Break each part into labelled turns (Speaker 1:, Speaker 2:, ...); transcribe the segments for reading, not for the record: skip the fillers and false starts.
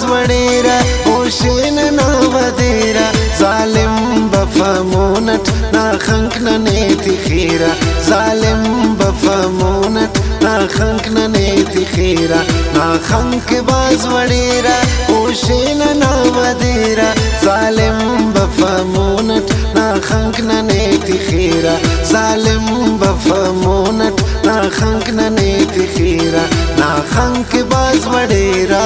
Speaker 1: باز وڑیرا اوشین نا ودیرا ظالم بفمونت نا خنک نیتی خیرا ظالم بفمونت نا خنک نیتی خیرا نا خنک باز وڑیرا اوشین نا ودیرا ظالم بفمونت نا خنک نیتی خیرا ظالم بفمونت نا خنک نیتی خیرا نا خنک باز وڑیرا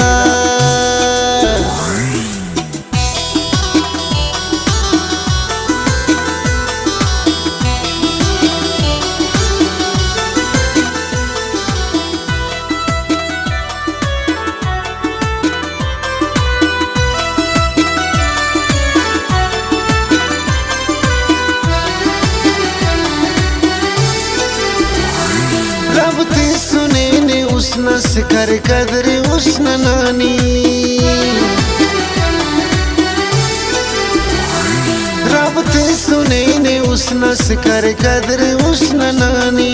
Speaker 1: रब ते सुने ने उस नस कर कदर उस नानी रब ते सुने ने उस नस कर कदर उस नानी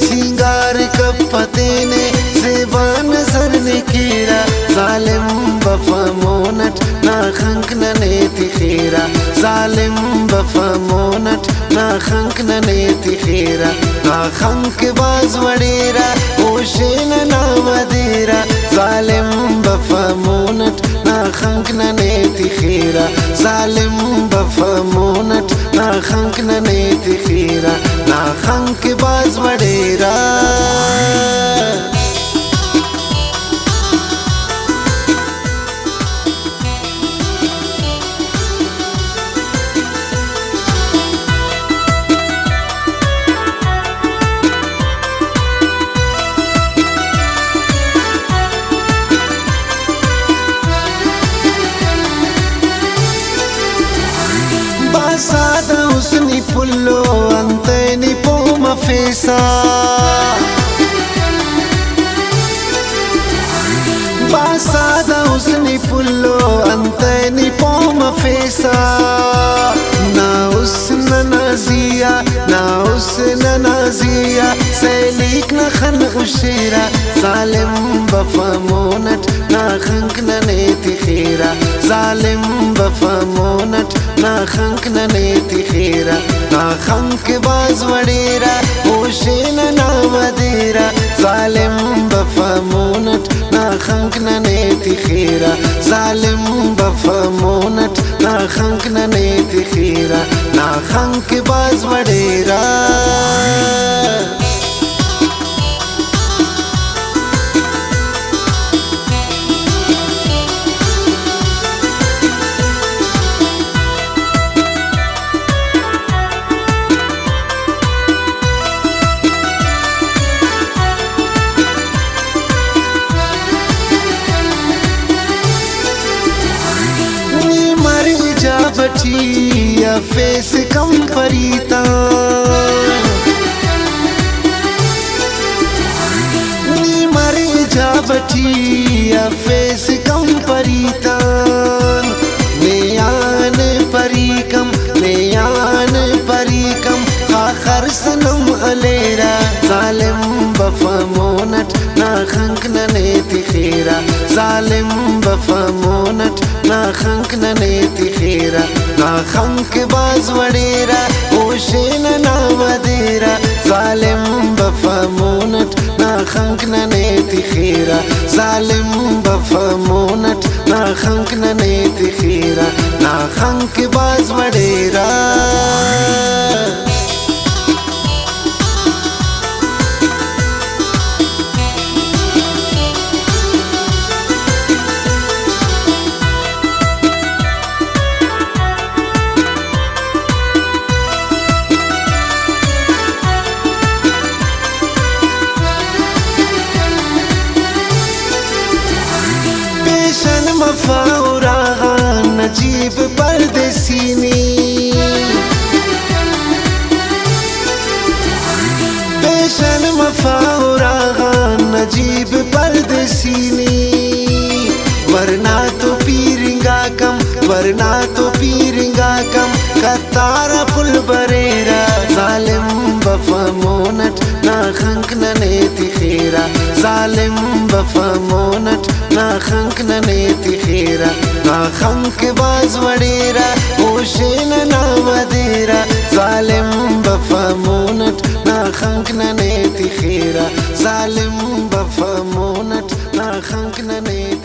Speaker 1: सिंगार कपते ने ज़ेबान सर ने कीरा ज़ालिम बफमोनट ना खंक नेती खीरा ज़ालिम बफमोनट ना खंक नेती खीरा ना खंक बाज वड़ेरा ओशेन ना वदेरा ज़ालिम बफमोनट ना खंक नेती खीरा ज़ालिम बफमोनट ना खंक नेती खीरा ना खंक बाज वड़ेरा बासादा उसनी पुल्लो अंतनी पोम फेसा बासादा उसनी पुल्लो अंतनी पोम फेसा ना उस ननाजिया सैलिक न खन उशेरा ज़ालिम बफमोनट ना खंक नेती खीरा ज़ालिम बफमोनट ना खंक नेती खीरा ना खंक बाज वड़ेरा ओशेन ना वदेरा ज़ालिम बफमोनट ना खंक नेती खीरा ज़ालिम बफमोनट ना खंक नेती खीरा ना खंक बाज वड़ेरा बटिया फेस कम परीता नी मरे जा बटिया फेस कम परीता नेयान परिकम आखर सनम अलेरा ज़ालिम बफमोनट ना खंक नेती खीरा ज़ालिम बफमोनट ना खंक नेती खीरा ना खंक बाज वड़ेरा ओशेन ना वदेरा ज़ालिम बफमोनट ना खंक नेती खीरा ज़ालिम बफमोनट ना खंक नेती खीरा ना खंक बाज वड़ेरा मफाउरा नजीब परदेसीनी पेशन मफाउरा नजीब परदेसीनी वरना तो पीरिंगा कम कतारा पुल बरेरा ज़ालिम बफमोनट ना खंक नेती खीरा ظالم بفهمونت نا خنک ننیتی خیرا نا خنک باز وڑیرا اوشین نا ودیرا ظالم بفهمونت نا خنک ننیتی خیرا ظالم بفهمونت نا خنک ننیتی